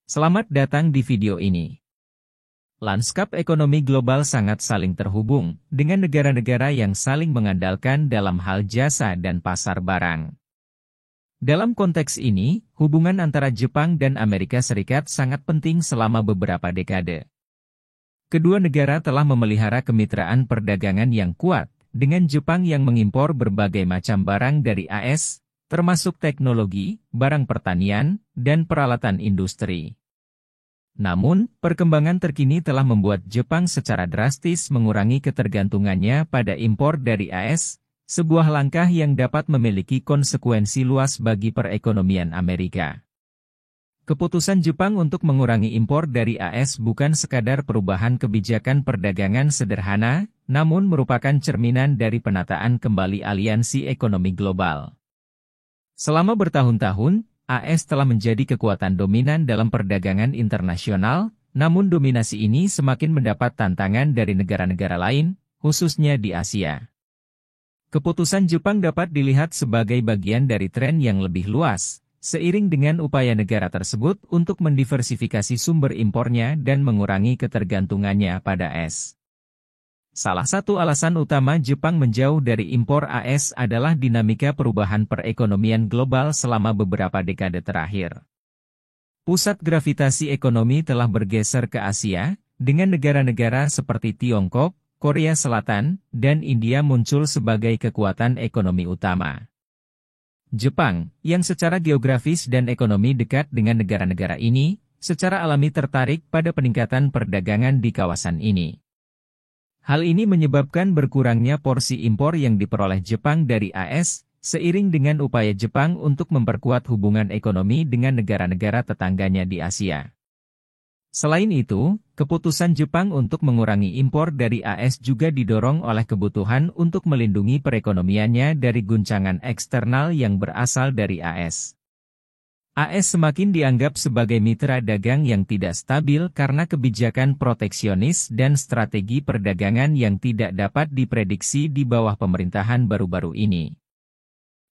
Selamat datang di video ini. Lanskap ekonomi global sangat saling terhubung, dengan negara-negara yang saling mengandalkan dalam hal jasa dan pasar barang. Dalam konteks ini, hubungan antara Jepang dan Amerika Serikat sangat penting selama beberapa dekade. Kedua negara telah memelihara kemitraan perdagangan yang kuat, dengan Jepang yang mengimpor berbagai macam barang dari AS, termasuk teknologi, barang pertanian, dan peralatan industri. Namun, perkembangan terkini telah membuat Jepang secara drastis mengurangi ketergantungannya pada impor dari AS, sebuah langkah yang dapat memiliki konsekuensi luas bagi perekonomian Amerika. Keputusan Jepang untuk mengurangi impor dari AS bukan sekadar perubahan kebijakan perdagangan sederhana, namun merupakan cerminan dari penataan kembali aliansi ekonomi global. Selama bertahun-tahun, AS telah menjadi kekuatan dominan dalam perdagangan internasional, namun dominasi ini semakin mendapat tantangan dari negara-negara lain, khususnya di Asia. Keputusan Jepang dapat dilihat sebagai bagian dari tren yang lebih luas, seiring dengan upaya negara tersebut untuk mendiversifikasi sumber impornya dan mengurangi ketergantungannya pada AS. Salah satu alasan utama Jepang menjauh dari impor AS adalah dinamika perubahan perekonomian global selama beberapa dekade terakhir. Pusat gravitasi ekonomi telah bergeser ke Asia, dengan negara-negara seperti Tiongkok, Korea Selatan, dan India muncul sebagai kekuatan ekonomi utama. Jepang, yang secara geografis dan ekonomi dekat dengan negara-negara ini, secara alami tertarik pada peningkatan perdagangan di kawasan ini. Hal ini menyebabkan berkurangnya porsi impor yang diperoleh Jepang dari AS, seiring dengan upaya Jepang untuk memperkuat hubungan ekonomi dengan negara-negara tetangganya di Asia. Selain itu, keputusan Jepang untuk mengurangi impor dari AS juga didorong oleh kebutuhan untuk melindungi perekonomiannya dari guncangan eksternal yang berasal dari AS. AS semakin dianggap sebagai mitra dagang yang tidak stabil karena kebijakan proteksionis dan strategi perdagangan yang tidak dapat diprediksi di bawah pemerintahan baru-baru ini.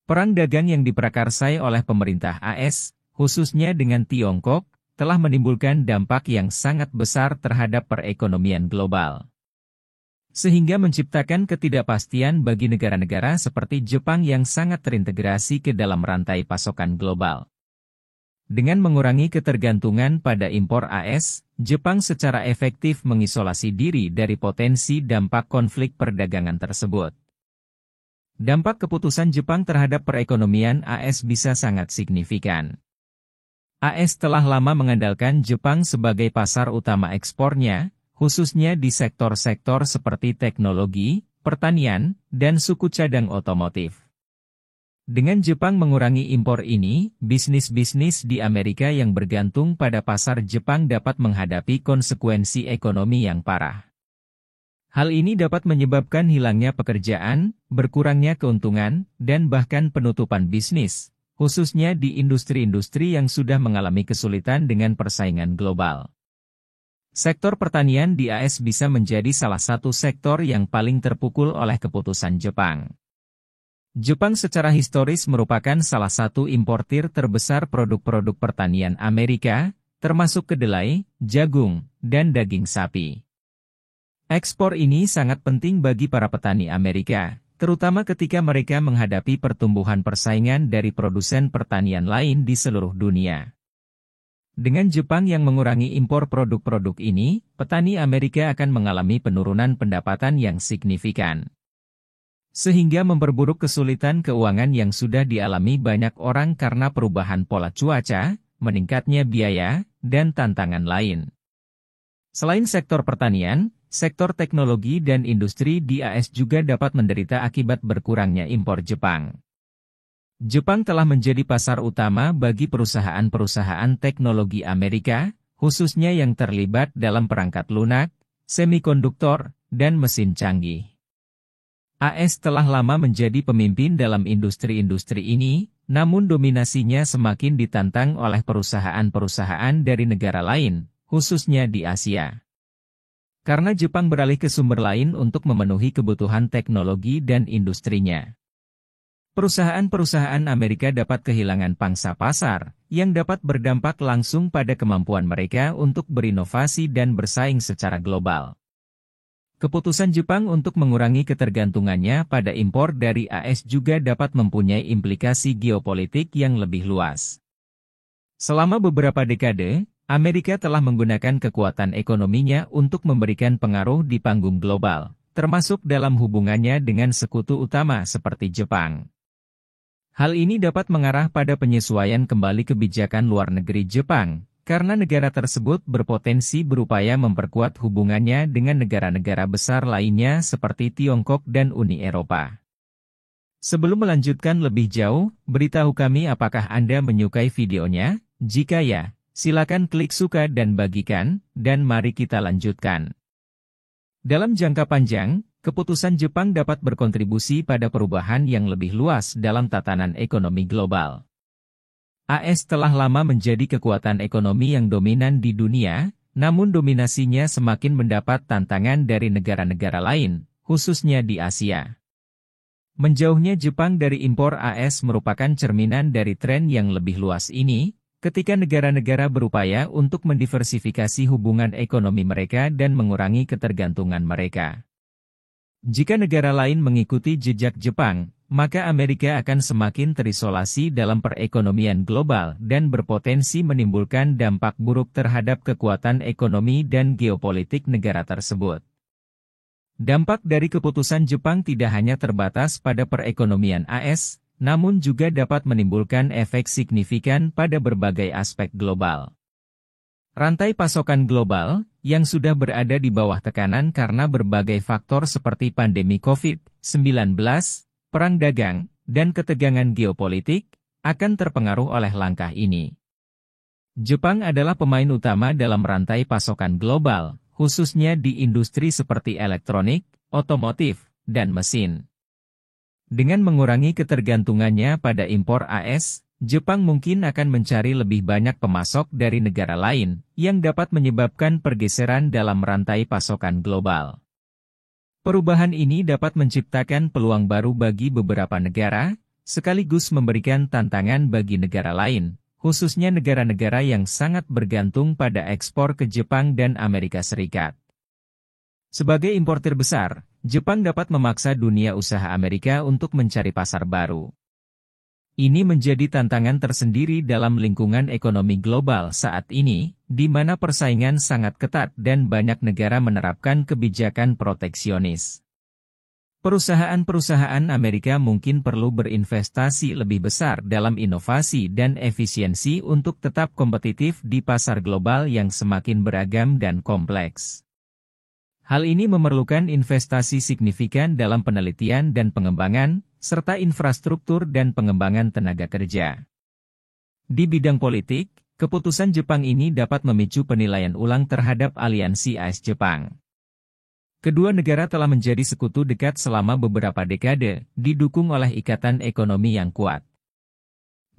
Perang dagang yang diprakarsai oleh pemerintah AS, khususnya dengan Tiongkok, telah menimbulkan dampak yang sangat besar terhadap perekonomian global. Sehingga menciptakan ketidakpastian bagi negara-negara seperti Jepang yang sangat terintegrasi ke dalam rantai pasokan global. Dengan mengurangi ketergantungan pada impor AS, Jepang secara efektif mengisolasi diri dari potensi dampak konflik perdagangan tersebut. Dampak keputusan Jepang terhadap perekonomian AS bisa sangat signifikan. AS telah lama mengandalkan Jepang sebagai pasar utama ekspornya, khususnya di sektor-sektor seperti teknologi, pertanian, dan suku cadang otomotif. Dengan Jepang mengurangi impor ini, bisnis-bisnis di Amerika yang bergantung pada pasar Jepang dapat menghadapi konsekuensi ekonomi yang parah. Hal ini dapat menyebabkan hilangnya pekerjaan, berkurangnya keuntungan, dan bahkan penutupan bisnis, khususnya di industri-industri yang sudah mengalami kesulitan dengan persaingan global. Sektor pertanian di AS bisa menjadi salah satu sektor yang paling terpukul oleh keputusan Jepang. Jepang secara historis merupakan salah satu importir terbesar produk-produk pertanian Amerika, termasuk kedelai, jagung, dan daging sapi. Ekspor ini sangat penting bagi para petani Amerika, terutama ketika mereka menghadapi pertumbuhan persaingan dari produsen pertanian lain di seluruh dunia. Dengan Jepang yang mengurangi impor produk-produk ini, petani Amerika akan mengalami penurunan pendapatan yang signifikan. Sehingga memperburuk kesulitan keuangan yang sudah dialami banyak orang karena perubahan pola cuaca, meningkatnya biaya, dan tantangan lain. Selain sektor pertanian, sektor teknologi dan industri di AS juga dapat menderita akibat berkurangnya impor Jepang. Jepang telah menjadi pasar utama bagi perusahaan-perusahaan teknologi Amerika, khususnya yang terlibat dalam perangkat lunak, semikonduktor, dan mesin canggih. AS telah lama menjadi pemimpin dalam industri-industri ini, namun dominasinya semakin ditantang oleh perusahaan-perusahaan dari negara lain, khususnya di Asia. Karena Jepang beralih ke sumber lain untuk memenuhi kebutuhan teknologi dan industrinya. Perusahaan-perusahaan Amerika dapat kehilangan pangsa pasar, yang dapat berdampak langsung pada kemampuan mereka untuk berinovasi dan bersaing secara global. Keputusan Jepang untuk mengurangi ketergantungannya pada impor dari AS juga dapat mempunyai implikasi geopolitik yang lebih luas. Selama beberapa dekade, Amerika telah menggunakan kekuatan ekonominya untuk memberikan pengaruh di panggung global, termasuk dalam hubungannya dengan sekutu utama seperti Jepang. Hal ini dapat mengarah pada penyesuaian kembali kebijakan luar negeri Jepang, karena negara tersebut berpotensi berupaya memperkuat hubungannya dengan negara-negara besar lainnya seperti Tiongkok dan Uni Eropa. Sebelum melanjutkan lebih jauh, beritahu kami apakah Anda menyukai videonya? Jika ya, silakan klik suka dan bagikan, dan mari kita lanjutkan. Dalam jangka panjang, keputusan Jepang dapat berkontribusi pada perubahan yang lebih luas dalam tatanan ekonomi global. AS telah lama menjadi kekuatan ekonomi yang dominan di dunia, namun dominasinya semakin mendapat tantangan dari negara-negara lain, khususnya di Asia. Menjauhnya Jepang dari impor AS merupakan cerminan dari tren yang lebih luas ini, ketika negara-negara berupaya untuk mendiversifikasi hubungan ekonomi mereka dan mengurangi ketergantungan mereka. Jika negara lain mengikuti jejak Jepang, maka Amerika akan semakin terisolasi dalam perekonomian global dan berpotensi menimbulkan dampak buruk terhadap kekuatan ekonomi dan geopolitik negara tersebut. Dampak dari keputusan Jepang tidak hanya terbatas pada perekonomian AS, namun juga dapat menimbulkan efek signifikan pada berbagai aspek global. Rantai pasokan global, yang sudah berada di bawah tekanan karena berbagai faktor seperti pandemi COVID-19, perang dagang, dan ketegangan geopolitik, akan terpengaruh oleh langkah ini. Jepang adalah pemain utama dalam rantai pasokan global, khususnya di industri seperti elektronik, otomotif, dan mesin. Dengan mengurangi ketergantungannya pada impor AS, Jepang mungkin akan mencari lebih banyak pemasok dari negara lain, yang dapat menyebabkan pergeseran dalam rantai pasokan global. Perubahan ini dapat menciptakan peluang baru bagi beberapa negara, sekaligus memberikan tantangan bagi negara lain, khususnya negara-negara yang sangat bergantung pada ekspor ke Jepang dan Amerika Serikat. Sebagai importir besar, Jepang dapat memaksa dunia usaha Amerika untuk mencari pasar baru. Ini menjadi tantangan tersendiri dalam lingkungan ekonomi global saat ini, di mana persaingan sangat ketat dan banyak negara menerapkan kebijakan proteksionis. Perusahaan-perusahaan Amerika mungkin perlu berinvestasi lebih besar dalam inovasi dan efisiensi untuk tetap kompetitif di pasar global yang semakin beragam dan kompleks. Hal ini memerlukan investasi signifikan dalam penelitian dan pengembangan, serta infrastruktur dan pengembangan tenaga kerja. Di bidang politik, keputusan Jepang ini dapat memicu penilaian ulang terhadap aliansi AS-Jepang. Kedua negara telah menjadi sekutu dekat selama beberapa dekade, didukung oleh ikatan ekonomi yang kuat.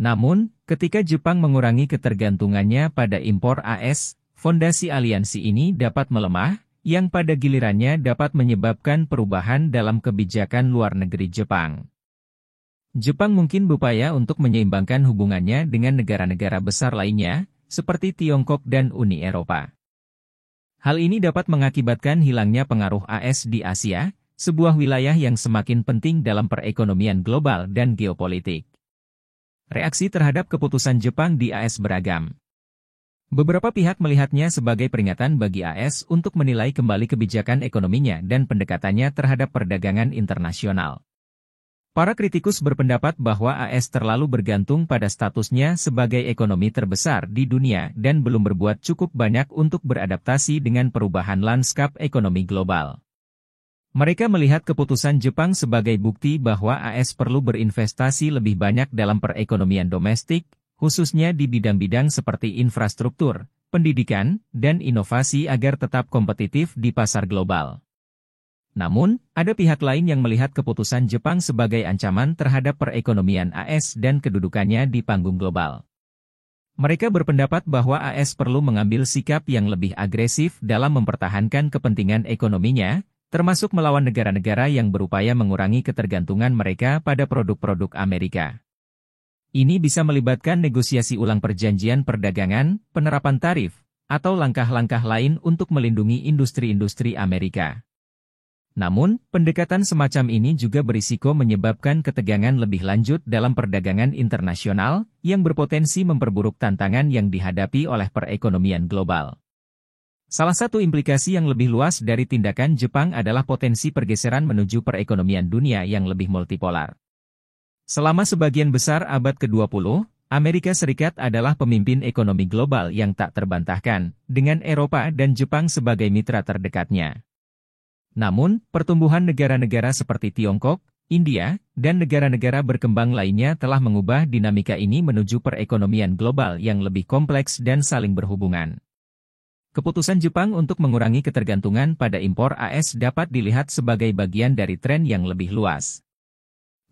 Namun, ketika Jepang mengurangi ketergantungannya pada impor AS, fondasi aliansi ini dapat melemah, yang pada gilirannya dapat menyebabkan perubahan dalam kebijakan luar negeri Jepang. Jepang mungkin berupaya untuk menyeimbangkan hubungannya dengan negara-negara besar lainnya, seperti Tiongkok dan Uni Eropa. Hal ini dapat mengakibatkan hilangnya pengaruh AS di Asia, sebuah wilayah yang semakin penting dalam perekonomian global dan geopolitik. Reaksi terhadap keputusan Jepang di AS beragam. Beberapa pihak melihatnya sebagai peringatan bagi AS untuk menilai kembali kebijakan ekonominya dan pendekatannya terhadap perdagangan internasional. Para kritikus berpendapat bahwa AS terlalu bergantung pada statusnya sebagai ekonomi terbesar di dunia dan belum berbuat cukup banyak untuk beradaptasi dengan perubahan lanskap ekonomi global. Mereka melihat keputusan Jepang sebagai bukti bahwa AS perlu berinvestasi lebih banyak dalam perekonomian domestik, khususnya di bidang-bidang seperti infrastruktur, pendidikan, dan inovasi agar tetap kompetitif di pasar global. Namun, ada pihak lain yang melihat keputusan Jepang sebagai ancaman terhadap perekonomian AS dan kedudukannya di panggung global. Mereka berpendapat bahwa AS perlu mengambil sikap yang lebih agresif dalam mempertahankan kepentingan ekonominya, termasuk melawan negara-negara yang berupaya mengurangi ketergantungan mereka pada produk-produk Amerika. Ini bisa melibatkan negosiasi ulang perjanjian perdagangan, penerapan tarif, atau langkah-langkah lain untuk melindungi industri-industri Amerika. Namun, pendekatan semacam ini juga berisiko menyebabkan ketegangan lebih lanjut dalam perdagangan internasional, yang berpotensi memperburuk tantangan yang dihadapi oleh perekonomian global. Salah satu implikasi yang lebih luas dari tindakan Jepang adalah potensi pergeseran menuju perekonomian dunia yang lebih multipolar. Selama sebagian besar abad ke-20, Amerika Serikat adalah pemimpin ekonomi global yang tak terbantahkan, dengan Eropa dan Jepang sebagai mitra terdekatnya. Namun, pertumbuhan negara-negara seperti Tiongkok, India, dan negara-negara berkembang lainnya telah mengubah dinamika ini menuju perekonomian global yang lebih kompleks dan saling berhubungan. Keputusan Jepang untuk mengurangi ketergantungan pada impor AS dapat dilihat sebagai bagian dari tren yang lebih luas,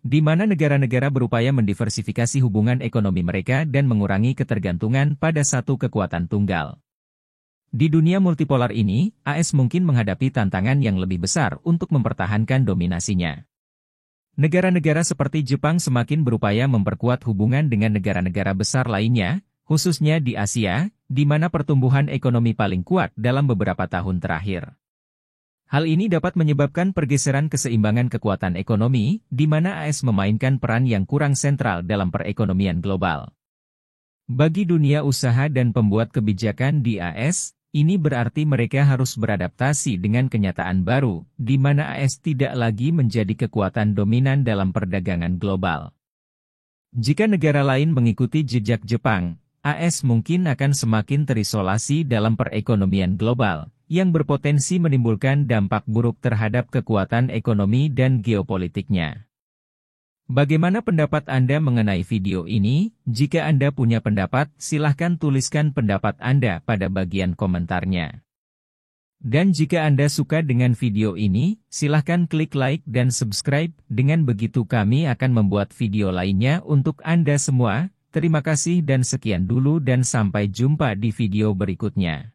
di mana negara-negara berupaya mendiversifikasi hubungan ekonomi mereka dan mengurangi ketergantungan pada satu kekuatan tunggal. Di dunia multipolar ini, AS mungkin menghadapi tantangan yang lebih besar untuk mempertahankan dominasinya. Negara-negara seperti Jepang semakin berupaya memperkuat hubungan dengan negara-negara besar lainnya, khususnya di Asia, di mana pertumbuhan ekonomi paling kuat dalam beberapa tahun terakhir. Hal ini dapat menyebabkan pergeseran keseimbangan kekuatan ekonomi, di mana AS memainkan peran yang kurang sentral dalam perekonomian global. Bagi dunia usaha dan pembuat kebijakan di AS, ini berarti mereka harus beradaptasi dengan kenyataan baru, di mana AS tidak lagi menjadi kekuatan dominan dalam perdagangan global. Jika negara lain mengikuti jejak Jepang, AS mungkin akan semakin terisolasi dalam perekonomian global, yang berpotensi menimbulkan dampak buruk terhadap kekuatan ekonomi dan geopolitiknya. Bagaimana pendapat Anda mengenai video ini? Jika Anda punya pendapat, silahkan tuliskan pendapat Anda pada bagian komentarnya. Dan jika Anda suka dengan video ini, silahkan klik like dan subscribe, dengan begitu kami akan membuat video lainnya untuk Anda semua. Terima kasih dan sekian dulu dan sampai jumpa di video berikutnya.